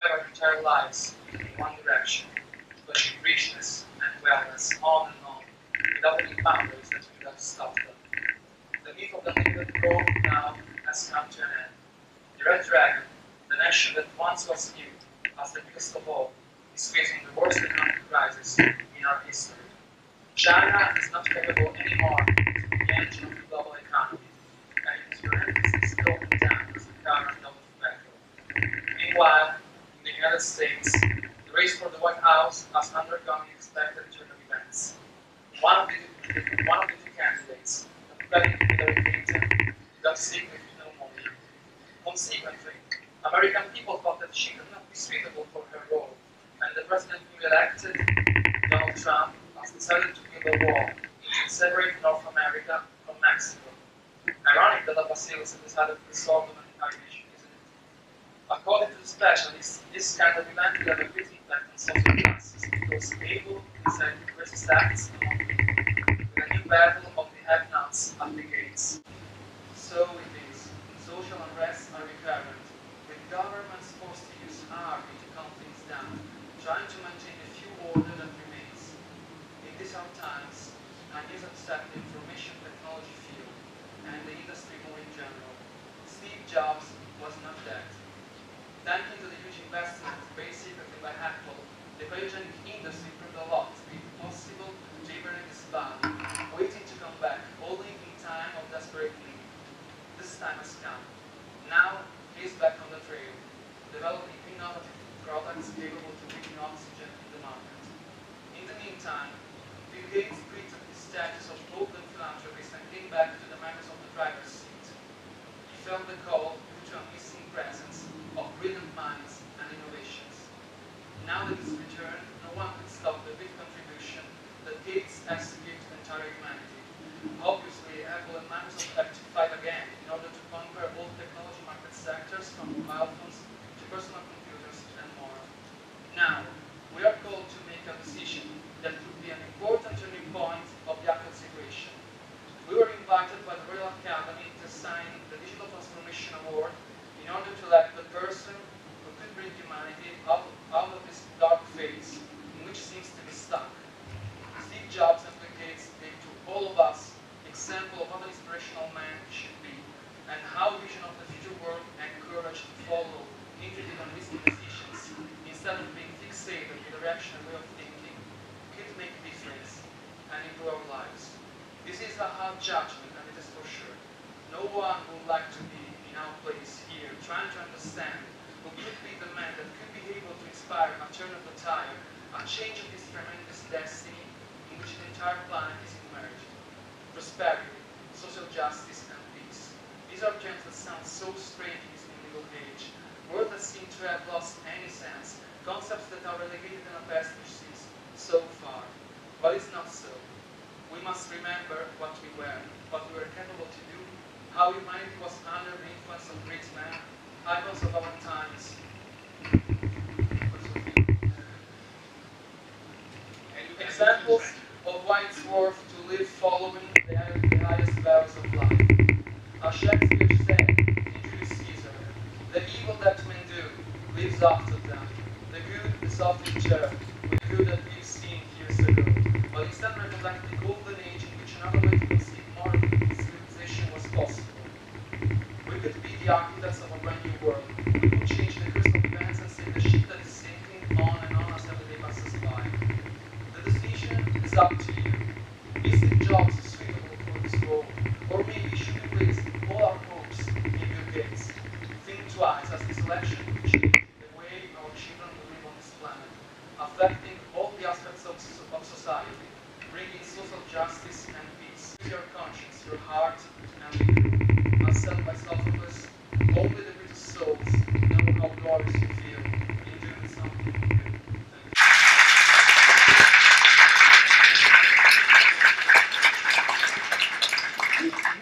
our entire lives in one direction, pushing richness and wellness on and on, without any boundaries that we have to stop them. The myth of the limited growth now has come to an end. The Red Dragon, the nation that once was viewed as the biggest of all, is facing the worst economic crisis in our history. China is not capable anymore to be the engine of the global economy, and it is relentlessly slowing down as the current of petrol. Meanwhile, in the United States, the race for the White House has undergone unexpected turn of events. One of the two candidates, the Democratic Hillary Clinton, got sick with pneumonia. Consequently, American people thought that she could not be suitable for her role, and the president newly elected, Donald Trump, has decided to build a wall to separate North America from Mexico. Ironic that the facility decided to resolve the humanitarian issue, isn't it? According to the specialists, this kind of event will have a great impact on social justice because able to decide versus acts among people, with a new battle of the have-nots at the gates. So it is. Social unrest are recurrent, with governments forced to use army to calm things down, trying to maintain the few order that remains. In these hard times, ideas upset the information technology field and the industry more in general. Steve Jobs was not dead. Thanks to the huge investment paid secretly by Apple, the cryogenic industry proved a lot to be possible to hibernate this body, waiting to come back, only in time of desperate need. This time has come. Now, he's back on the trail, developing innovative products capable of breathing oxygen in the market. In the meantime, Bill Gates quit his status of open philanthropist and came back to the members of the driver's seat. He felt the call due to a missing presence of brilliant minds and innovations. Now that he's returned, no one could stop the big contribution that Gates has to give to the entire humanity. Obviously, Apple and Microsoft have to fight again in order to conquer all technology market sectors from mobile phones to personal computers and more. Now, we are called to make a decision that could be an important turning point of the actual situation. We were invited by the Royal Academy to sign the Digital Transformation Award in order to elect the person who could bring humanity out of this dark phase in which seems to be stuck. Steve Jobs advocates gave to all of us example of what an inspirational man should be, and how vision of the future world and courage to follow intuitive and risky decisions instead of being fixated with a reactionary way of thinking could make a difference and improve our lives. This is a hard judgment, and it is for sure. No one would like to be in our place here, trying to understand who could be the man that could be able to inspire a turn of the tide, a change of this tremendous destiny in which the entire planet is immersed. Prosperity, social justice, and peace. These are terms that sound so strange in this medieval age, words that seem to have lost any sense, concepts that are relegated in a past which seems so far. But it's not so. We must remember what we were capable to do, how humanity was under the influence of great men, icons of our times. Examples of why it's worth to live following the highest values of life. As Shakespeare said in Julius Caesar, the evil that men do lives after them. The good is often shared with the good that we've seen years ago, but instead recollect the golden age in which another way to conceive modern civilization was possible. We could be the architects of a brand new world. We could change the course of events and save the ship that is sinking on and on as every day passes by. The decision is up to you. Is Steve Jobs suitable for this role? Or maybe should we place all our hopes in Bill Gates? Think twice, as this election could change the way our children will live on this planet, affecting all the aspects of society, bringing social justice and peace. Use your conscience, your heart, and be true. As said by Sophocles, only the greatest souls know how glorious you feel in doing something good.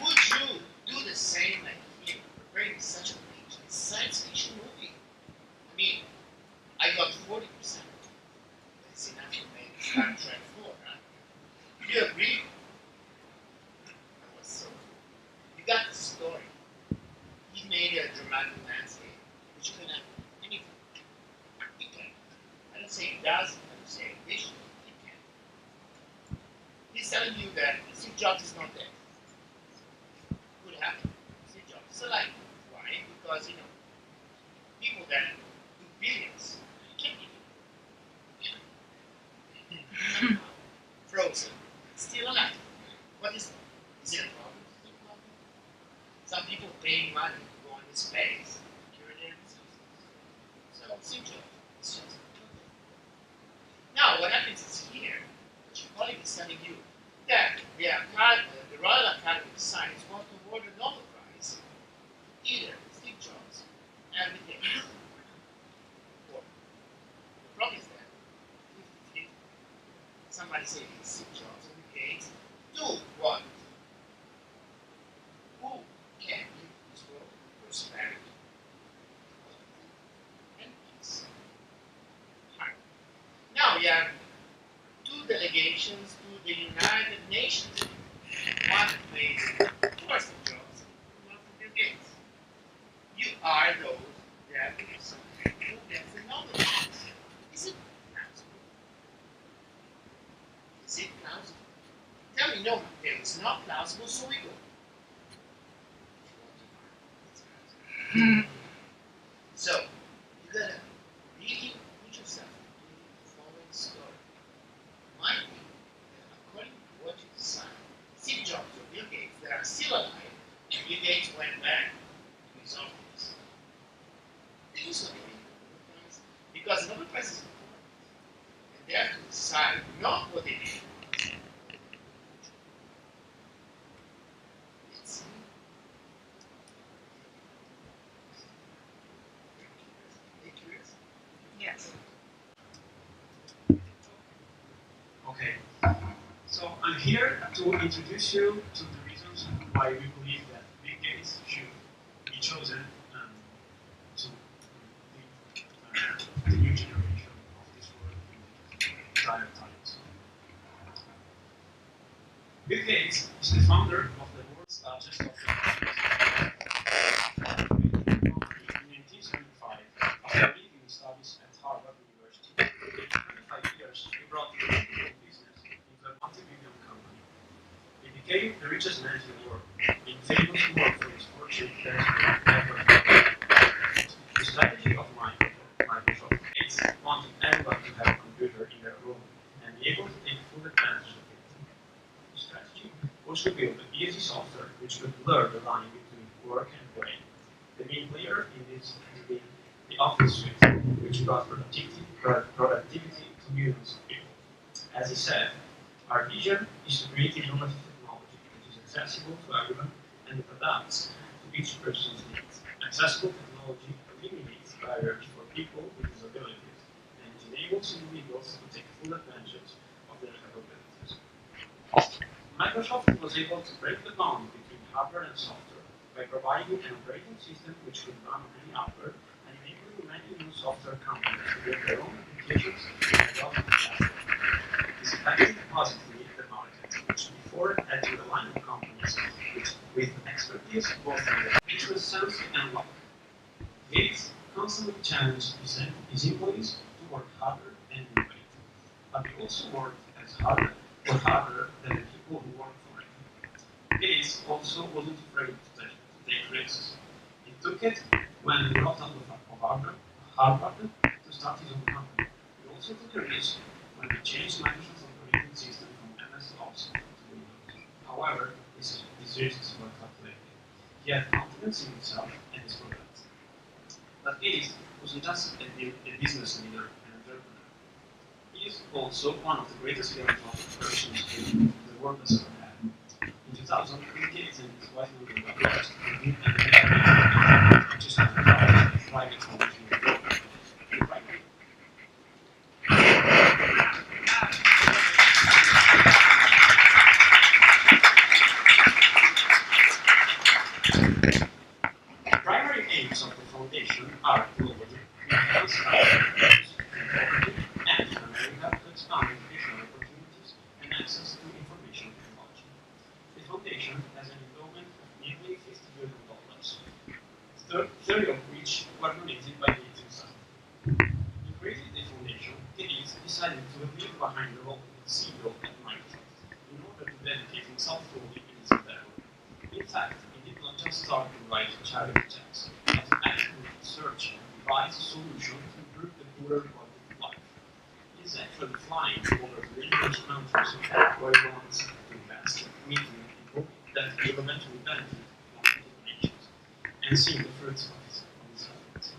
Would you do the same like him, preparing such a page, science fiction movie? I mean, I got 40%. It's enough to make Star Trek 4, huh? Do you agree? That was so cool. You got the story. He made a dramatic landscape, which could have anything. say he does, and you say he wish, he can. He's telling you that Steve Jobs is not dead. Could happen. Steve Jobs is alive. Why? Because people that do billions can't be frozen, still alive. What is it? Is it a problem? Some people paying money to go into space, cure their diseases. So Steve Jobs is just not dead. Now what happens is here, what your colleague is telling you that the Royal Academy of Science wants to award a Nobel Prize either Steve Jobs and Bill Gates. Or the problem is that if somebody says Steve Jobs and Bill Gates do what? Who can give this world prosperity and peace? Right. Now we have two delegations to the United Nations. One made for Steve Jobs, one for Bill Gates. You are those that do something who gets the Nobel Prize. Is it plausible? Is it plausible? Tell me no, Mateo, it's not plausible, so we go. So, you gotta really put yourself in the following story. Mind you, that according to what you decide, Steve Jobs or Bill Gates that are still alive, and Bill Gates went back to his office, they just not getting the Nobel Prize because the Nobel Prize is important. And they have to decide not what they did. It's curious. Yes. Okay, so I'm here to introduce you to the reasons why we believe that Bill Gates should be chosen to lead the new generation of this world in dire times. Bill Gates is the founder of the world's largest software company. In 1975, after leading studies at Harvard University, in 25 years he brought the business into a multi-billion company. He became the richest man in the world, being famous to work for his fortune thanks to the strategy of Microsoft Gates wanted everyone to have a computer in their room and be able to take full advantage of it. The strategy was to build an easy software which could blur the line between work and play. The main player in this has been the Office suite, which brought productivity to millions of people. As he said, our vision is to create innovative technology which is accessible to everyone and it adapts to each person's needs. Accessible technology eliminates barriers for people with disabilities and it enables individuals to take full advantage of their capabilities. Microsoft was able to break the bound between hardware and software by providing an operating system which could run on any hardware and enabling many new software companies to build their own applications and adopt the platform. This affected positively the market, which before had to rely on companies with expertise both in the business sense and luck. Gates constantly challenged his employees to work harder and innovate, but he also worked as harder or harder than the people who worked for him. Gates also wasn't afraid to take risks. He took it when he dropped out of Harvard to start his own company. He also took a risk when he changed Microsoft's operating system from MS-DOS to Windows. However, these risks were calculated. He had confidence in himself and his products. But Gates wasn't just a business leader and entrepreneur. He is also one of the greatest philanthropic persons the world has ever had. In 2000, Bill Gates and his wife Melinda Gates reviewed an amazing which is a private foundation in the world. The primary aims of the foundation are globally to enhance values and in America to expand educational opportunities and access to information technology. The foundation has an endowment of nearly $50 billion, 30 of which were donated by Gates himself. To create the foundation, Gates behind the role of CEO at Microsoft in order to dedicate himself fully in his endeavor. In fact, he did not just start to write charity checks, but to actively search and devise a solution to improve the poorer quality of life. He is actually flying over the dangerous countries where he wants to invest, meeting people that will eventually benefit multiple nations, and seeing the fruits of his efforts.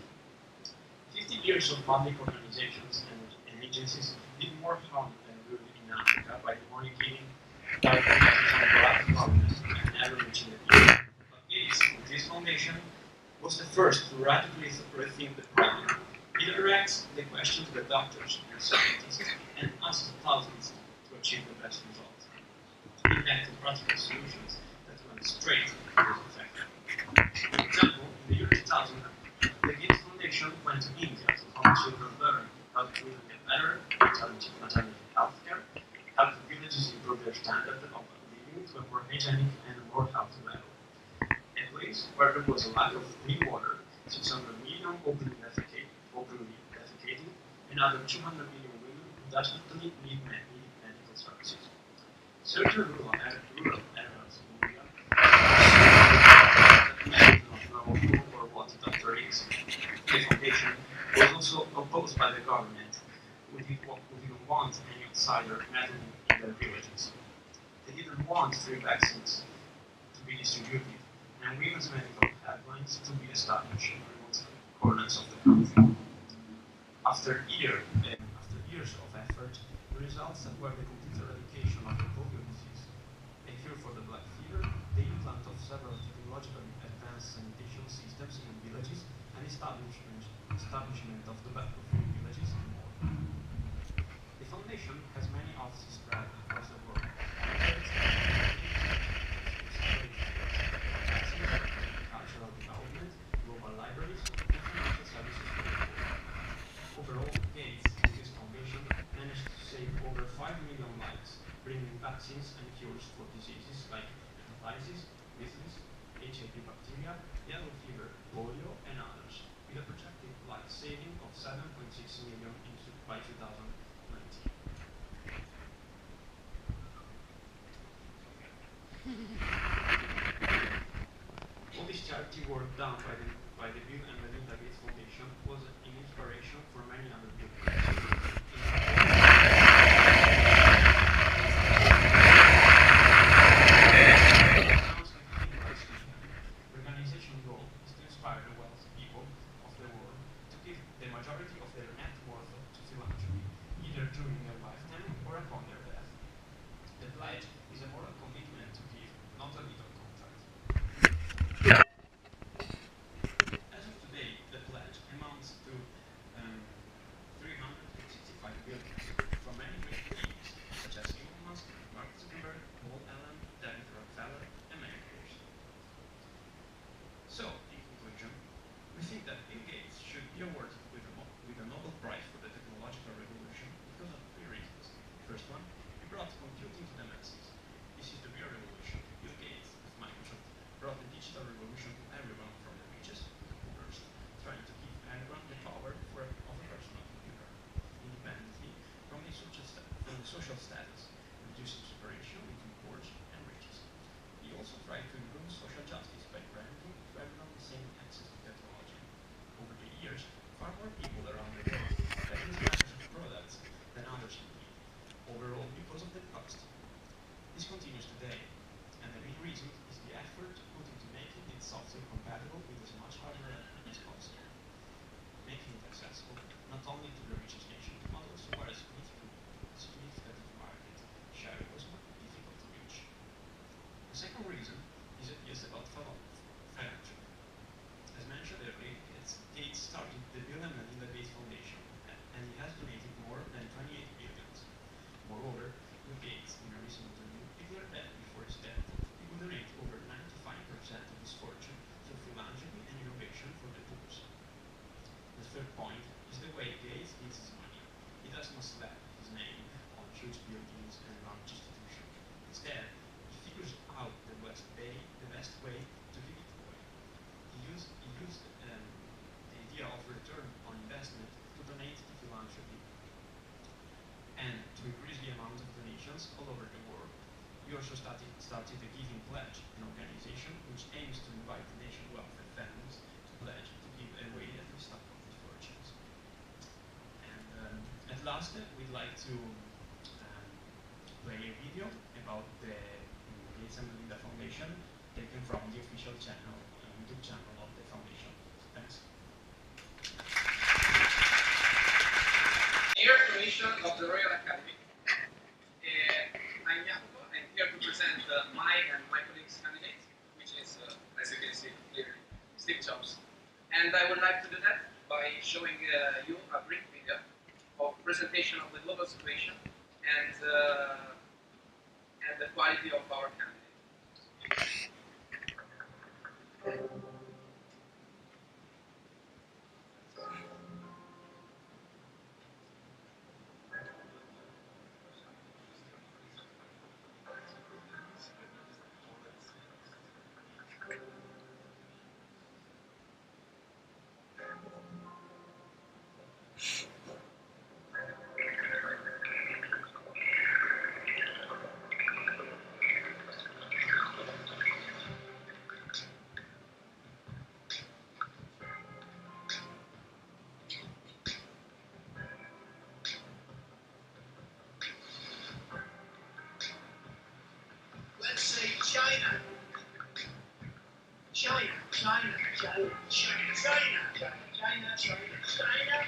50 years of public organizations and agencies did more harm than good in Africa by communicating directly on corrupt governments and never reaching the people. But Gates, with his foundation, was the first to radically rethink the problem. It directs the question to the doctors and scientists and asks thousands to achieve the best results. He invented practical solutions that went straight to the effect. For example, in the year 2000, the Gates Foundation went to India to help children learn how to live get better maternity health care, help the villages improve their standard of living to a more hygienic and more healthy level. In place where there was a lack of clean water, 600 million openly defecating, and another 200 million women who desperately need medical services. Certain rural areas in India that do not know who or what a doctor is. The foundation was also opposed by the government, who didn't want any outsider meddling in their villages. They didn't want free vaccines to be distributed, and women's medical helplines to be established in remote corners of the country. After years of effort, the results were the complete eradication of the polio disease, a cure for the black fever, the implant of several technologically advanced sanitation systems in villages, and establishment of tobacco-free villages, and more. The foundation has many offices spread across the world. Cultural development, global libraries, and financial services for the poor. Overall, Gates, with his foundation, managed to save over 5 million lives, bringing vaccines and cures for diseases like hepatitis, measles, HIV bacteria, yellow fever, polio, and others, with a projected life saving of 7.6 million by 2019. All this charity work done by the Bill and Melinda Gates Foundation was an inspiration for many other billionaires. The organization's goal is to inspire the wealthy people of the world to give the majority of their net worth to philanthropy, either during their lifetime or upon their death. The pledge is a moral commitment to give, not a legal contract. As of today, the pledge amounts to 365 billion from many great names, such as Elon Musk, Mark Zuckerberg, Paul Allen, David Rockefeller, and many others. So, in conclusion, we think that Bill Gates should be awarded with a Nobel Prize for the technological revolution because of three reasons. First one, he brought computing to the masses. This is the real revolution. Bill Gates, with Microsoft, brought the digital revolution to everyone from the richest to the poorest, trying to give everyone the power of a personal computer, independently from the social status, reducing separation between poor and riches. He also tried to improve social justice by granting to everyone the same access to technology. Over the years, far more people around the world have used Microsoft products than others in need, overall because of the cost. we also started a giving pledge, an organization which aims to invite the nation welfare families to pledge to give away at least half of its fortunes. And at last, we'd like to play a video about the Gates and Melinda Foundation, taken from the official channel, YouTube channel of the foundation. Thanks. Dear Commission of the Royal Academy, I'm Jacopo. I'm here to present my and my colleagues' candidate, which is, as you can see clearly, Steve Jobs. And I would like to do that by showing you a brief video of presentation of the global situation and the quality of our candidate. Let's say China. China, China, China, China, China, China, China, China, China.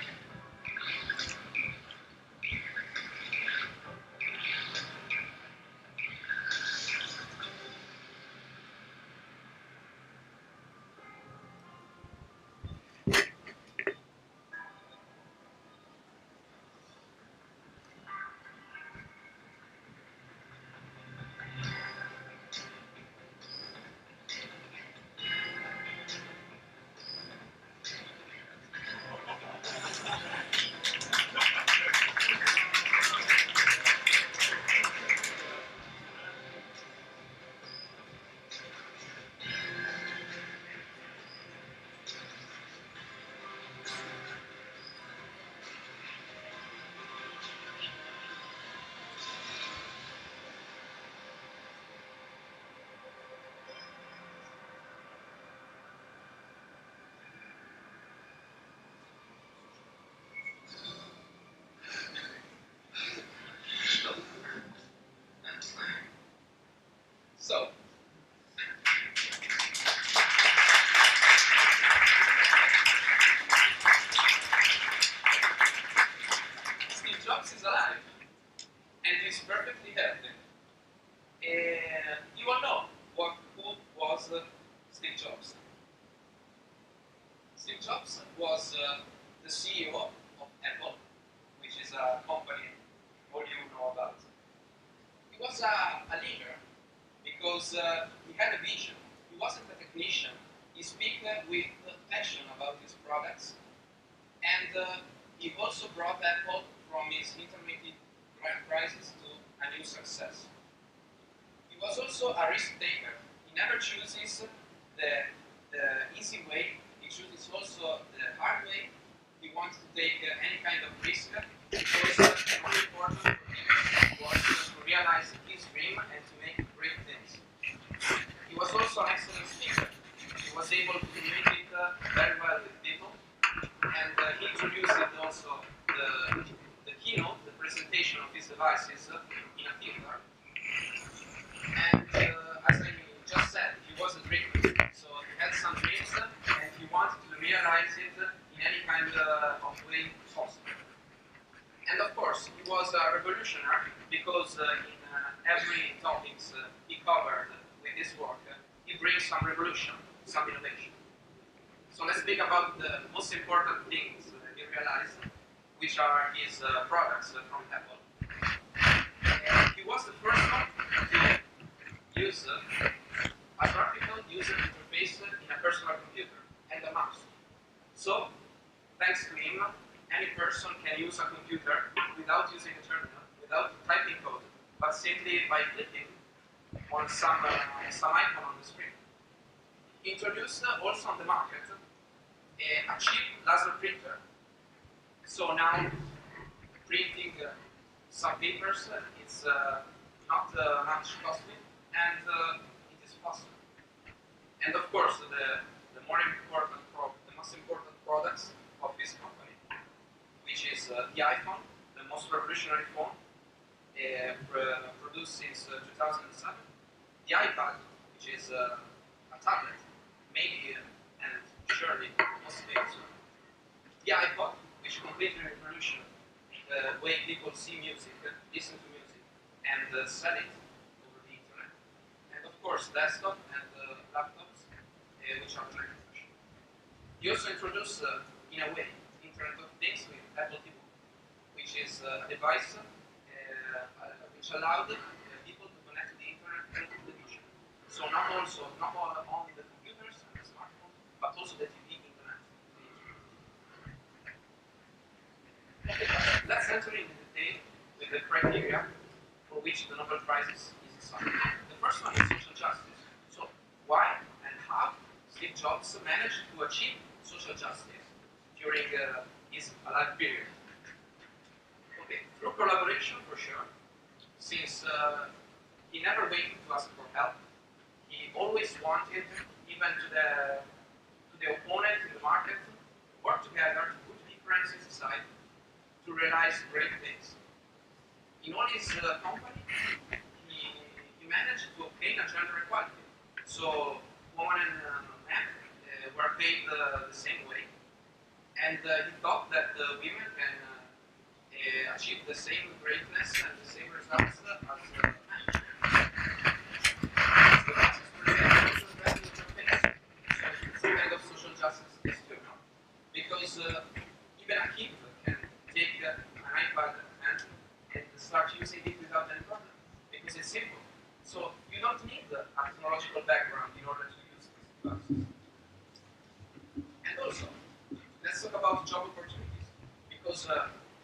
So, Steve Jobs is alive and is perfectly healthy. You all know who was Steve Jobs. Steve Jobs was the CEO of Apple, which is a company all you know about. He was a leader because he had a vision. He wasn't a technician. He spoke with passion about his products, and he also brought Apple from his intermediate crisis to a new success. He was also a risk taker. He never chooses the easy way. He chooses also the hard way. He wants to take any kind of risk because the most important for him was to realize his dream and to make great things. He was also an excellent speaker. He was able to communicate very well with people, and he introduced also the keynote, the presentation of his devices in a theater. And as I just said, he was a dreamer. So he had some dreams and he wanted to realize it in any kind of way possible. And of course, he was a revolutionary because in every topic he covered with his work, he brings some revolution, some innovation. So let's speak about the most important things he realized, which are his products from Apple. He was the first one to use a graphical user interface in a personal computer and a mouse. So, thanks to him, any person can use a computer without using a terminal, without typing code, but simply by clicking on some icon on the screen. He introduced also on the market a cheap laser printer. So now printing some papers is not much costly, and it is faster. And of course, the most important products of this company, which is the iPhone, the most revolutionary phone produced since 2007, the iPad, which is a tablet, maybe and surely the most famous one, the iPod, which completely revolutionized the way people see music, listen to music, and sell it over the internet. And of course, desktop and laptops, which are very professional. He also introduced, in a way, Internet of Things with Apple TV, which is a device which allowed people to connect to the internet and to the television. So not only the computers and the smartphones, but also the TV, internet, the internet. Okay, let's enter in detail with the criteria for which the Nobel Prize is assigned. The first one is social justice. So why and how Steve Jobs managed to achieve social justice during his alive period? Okay, through collaboration for sure, since he never waited to ask for help. He always wanted, even to the opponent in the market, to work together, to put differences aside, to realize great things. In all his company, he managed to obtain a gender equality. So women and men were paid the same way, and he thought that women can achieve the same greatness and the same results as men. It's a kind of social justice issue, no? Because even a kid can take an iPad and start using it without any problem, because it's simple. So you don't need a technological background in order to use these devices. And also, let's talk about job opportunities, because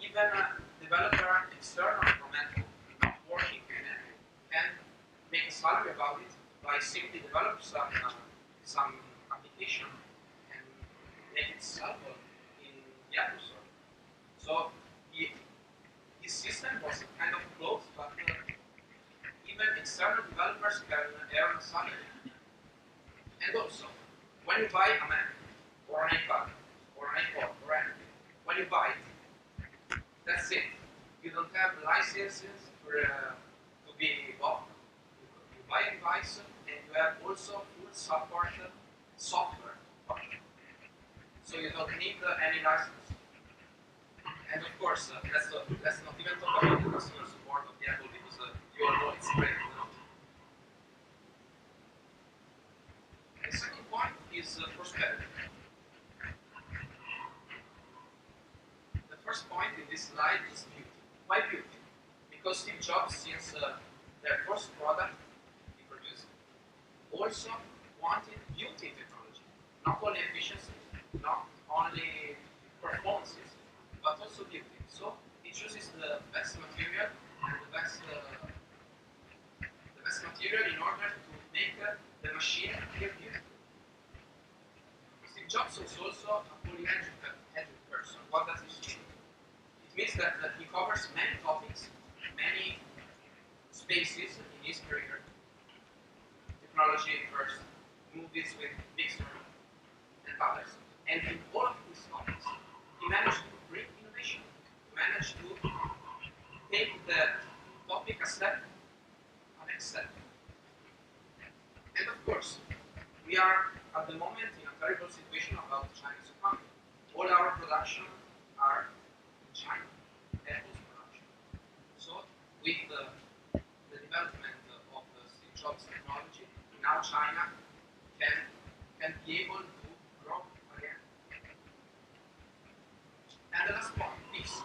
even a developer external from Apple, not working in Apple, can make a salary about it by simply develop some application and make it sellable in the Apple Store. So his system was kind of closed, but even external developers can earn a salary. And also, when you buy a Mac or an iPad or an iPod or anything, when you buy it, that's it. You don't have licenses to be bought. You buy a device and you have also full support software. So you don't need any license. And of course, let's not even talk about the customer support of the Apple, because you all know it's great. The second point is prosperity. The first point in this slide is beauty. Why beauty? Because Steve Jobs, since their first product he produced, also wanted beauty in technology. Not only efficiency, not only performances, but also beauty. So he chooses the best material and the best material in order to make the machine appear beautiful. Steve Jobs was also a polyhedral person. What does this mean? It means that he covers many topics, many spaces in his career. Technology first, movies with big story, and others. And in all of these topics, he managed to bring innovation. He managed to take the topic a next step. And of course, we are at the moment in a terrible situation about China's economy. All our production are in China, Apple's production. So with the development of Steve Jobs technology, now China can be able to grow again. And the last point, peace.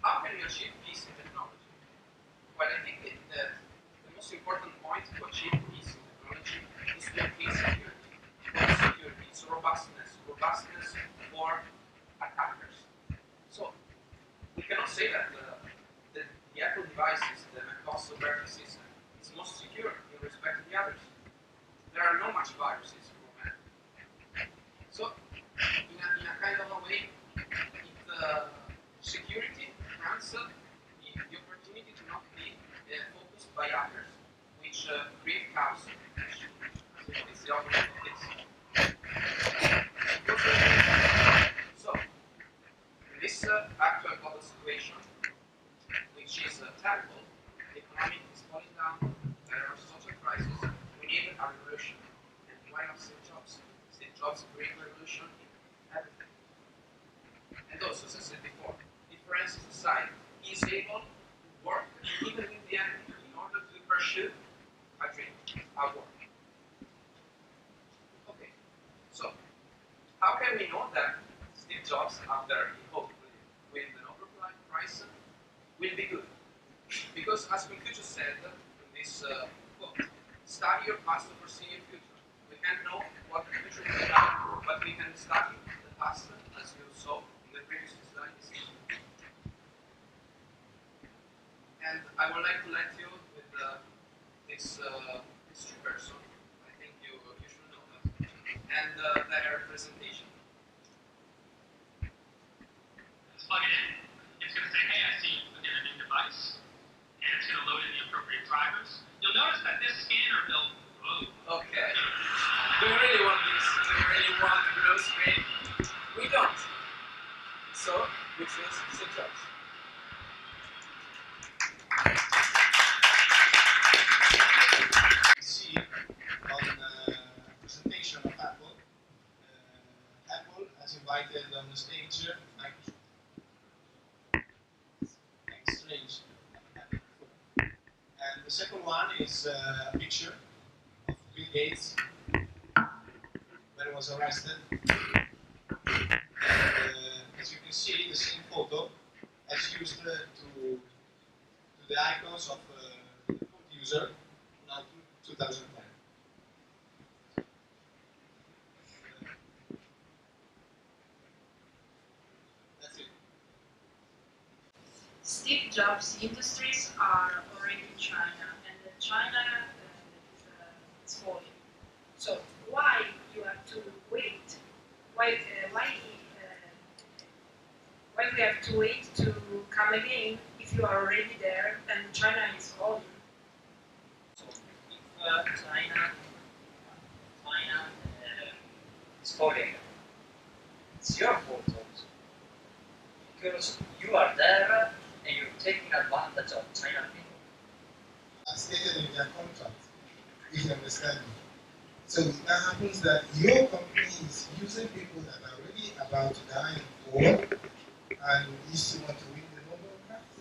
How can we achieve peace in technology? Well, I think the most important point to achieve peace in technology is to increase security. Security, it's robustness for attackers. So we cannot say that the Apple devices, the MacOS operating system, is most secure in respect to the others. There are no much viruses for Mac. So in a kind of a way, security grants the opportunity to not be focused by others. innovation, which is terrible. The economy is falling down. There are social crises. We need a revolution. And why not Steve Jobs? Steve Jobs bring revolution in everything. And also, as I said before, difference society. He is able to work even with the enemy in order to pursue a dream, a work. Okay, so how can we know that Steve Jobs, after he hopefully win the Nobel Prize, will be good? Because as Confucius said in this quote, study your past to foresee your future. We can't know what the future will be like, but we can study the past, as you saw in the previous slide. And I would like to let you with this two person. I think you should know that. And their presentation. Let's plug it in. It's going to say, hey, I see you put in a new device, and it's going to load in the appropriate drivers. You'll notice that this scanner built. Whoa. Okay. Do you really want this? Do you really want the blue screen? We don't. So we choose Steve Jobs. See on the presentation of Apple, Apple has invited on the stage Microsoft. It's strange, I haven't had it before. And the second one is a picture of Bill Gates when he was arrested. And as you can see, the same photo as used to the icons of the default user now 2010. That's it. Steve Jobs Industries are already in China, and China is falling. So why you have to wait? Why we have to wait to come again if you are already there and China is falling? So if China is falling, it's your fault also. Because you are there and you're taking advantage of China people. As stated in their contract, if you understand me. So it now happens that your company is using people that are already about to die in war, and you still want to win the Nobel Prize?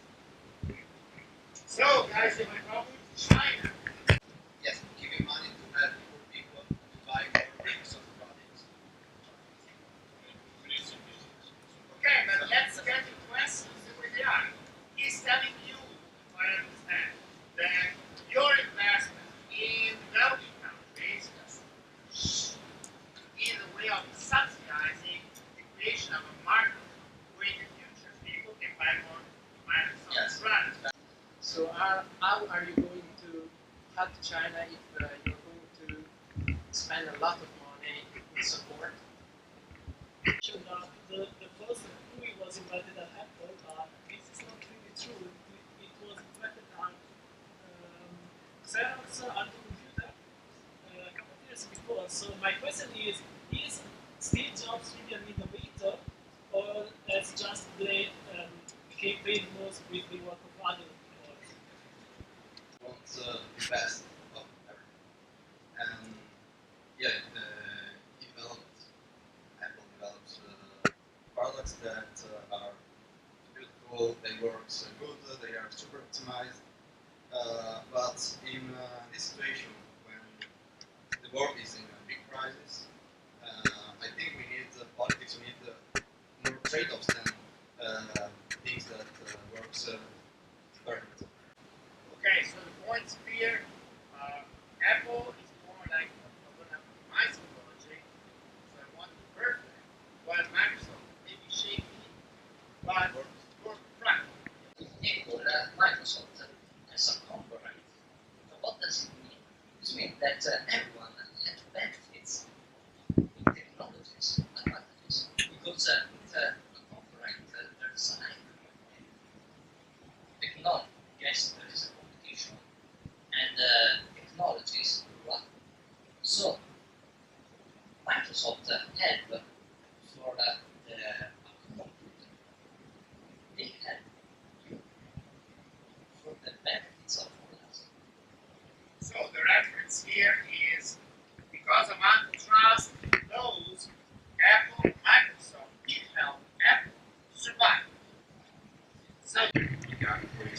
So, guys, if I problem with China. Yes, giving money to help poor people to buy more Microsoft products. Okay, but let's get to questions the way they are. He's telling you, if I understand, that your investment in developing countries is a way of subsidizing the creation of a market where in the future people can buy more Microsoft products. So how are you going to help China if you're going to spend a lot of money in support? The first who was invited at Apple, this is not really true. It was invented on Xerox at the computer a couple of years before. So my question is Steve Jobs really an innovator, or has just became famous with the work of other people? Want the best of everything. And yeah, Apple develops products that are beautiful, they work so good, they are super optimized. But in this situation, when the world is in a big crisis, I think we need politics, we need more trade-offs than things that works perfect. Okay, so the point's clear. Apple is more like my psychology, so I want it perfect. While Microsoft may be shaky, but more practical. Apple, Microsoft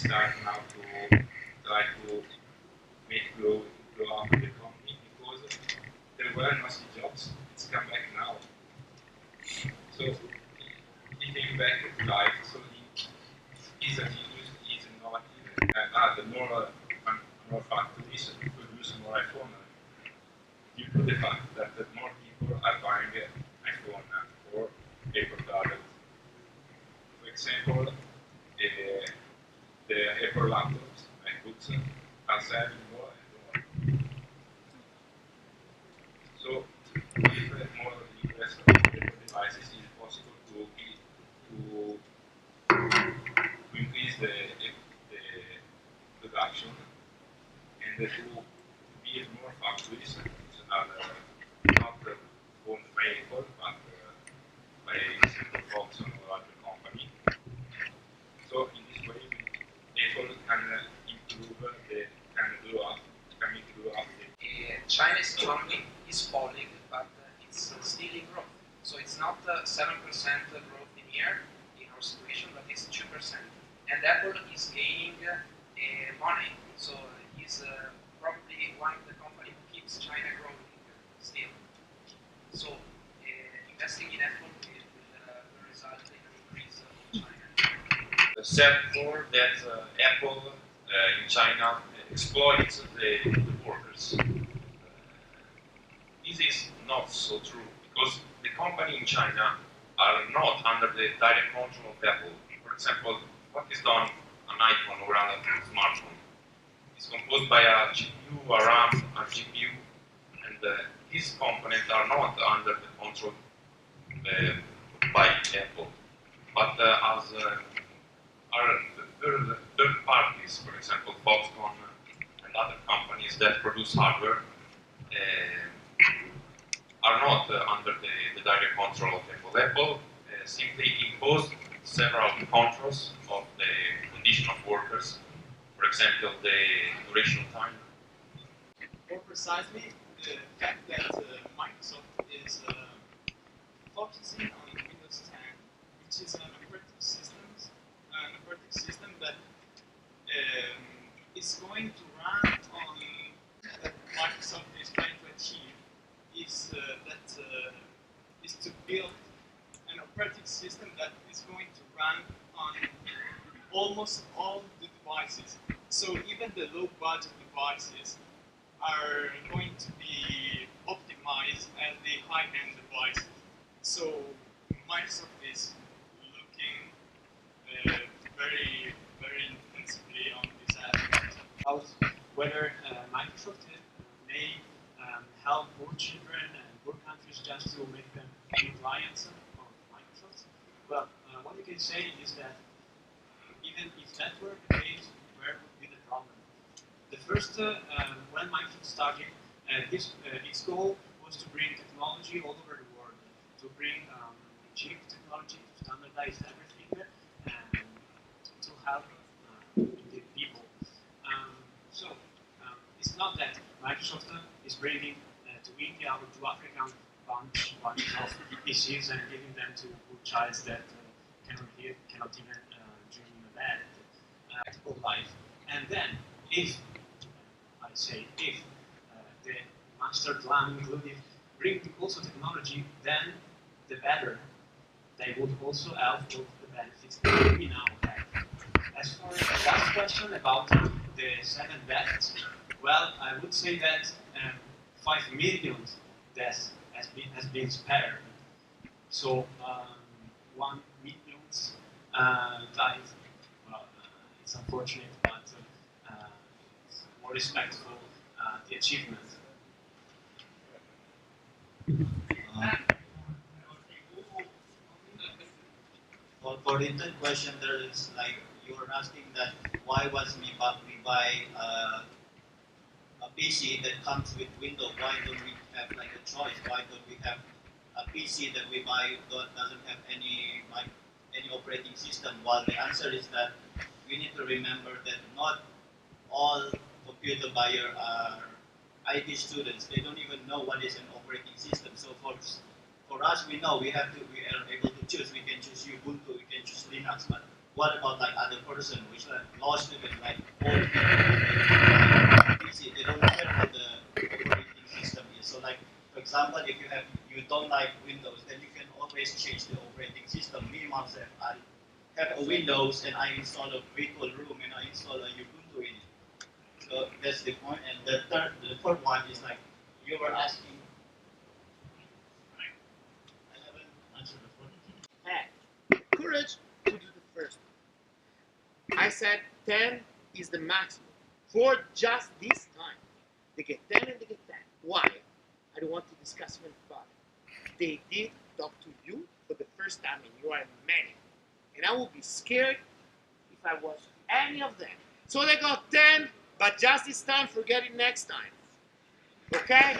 start now to try to make grow up the economy because there were mostly jobs. It's come back now. So he came back to life. So he's a genius. He's innovative. The more factories produce more iPhone due to the fact that more people are buying iPhone or Apple products. For example, the Apple laptops, MacBooks, are selling more and more. So, with more US Apple devices, it is possible to increase the production and to build more factories which are not owned by Apple but by single folks or larger company. So in this way, Apple can improve can grow up the China's economy is falling, but it's still in growth. So it's not 7% growth in year in our situation, but it's 2%. And Apple is gaining money. So he's probably one of the companies who keeps China growing still. So investing in Apple will result in an increase of China. Said before that Apple in China exploits the workers. This is not so true because the company in China are not under the direct control of Apple. For example, what is done on an iPhone or on a smartphone is composed by a GPU, a RAM, a GPU, and these components are not under the control by Apple, but as are third parties, for example, Foxconn and other companies that produce hardware are not under the direct control of Apple. Apple simply imposed several controls of the condition of workers, for example, the duration of time. More precisely, the fact that Microsoft is focusing on Windows 10, which is an operating system that is going to run on that Microsoft is trying to achieve is is to build an operating system that is going to run on almost all the devices. So even the low-budget devices are going to be optimized as the high-end devices. So Microsoft is looking very, very intensively on this aspect. About whether Microsoft may help poor children and poor countries just to make them new clients of Microsoft. Well, what you can say is that even if that were the case, where would be the problem? The first, when Microsoft started, its goal was to bring technology all over the world, to bring cheap technology, to standardize everything, and to help the people. It's not that Microsoft is bringing to India or to Africa bunch of PCs and giving them to poor child that cannot even dream in a bed, practical life. And then, if the master plan included bring also technology, then the better. They would also help with the benefits that we now have. As for the last question about the 7 deaths, well, I would say that 5 million deaths has been spared. So 1 million died. Well, it's unfortunate, but it's more respectful the achievement. For the third question, there is like you were asking that why was we buy a PC that comes with Windows? Why don't we have like a choice? Why don't we have a PC that we buy that doesn't have any operating system? Well, the answer is that we need to remember that not all computer buyers are IT students. They don't even know what is an operating system. So for us, we know we are able to choose. We can choose Ubuntu, we can choose Linux, but what about like other person which like law student like old people PC, they don't care what the operating system is. So like for example, if you don't like Windows, then you can always change the operating system. Me myself, I have a Windows and I install a virtual room and I install a Ubuntu in it. So that's the point. And the third one is like you were asking. I haven't answered the first. Had courage to do the first one. I said 10 is the maximum for just this time. They get 10 and they get 10. Why? I don't want to discuss even about it. They did talk to you for the first time and you are many. And I would be scared if I was any of them. So they got 10, but just this time, forget it next time. Okay?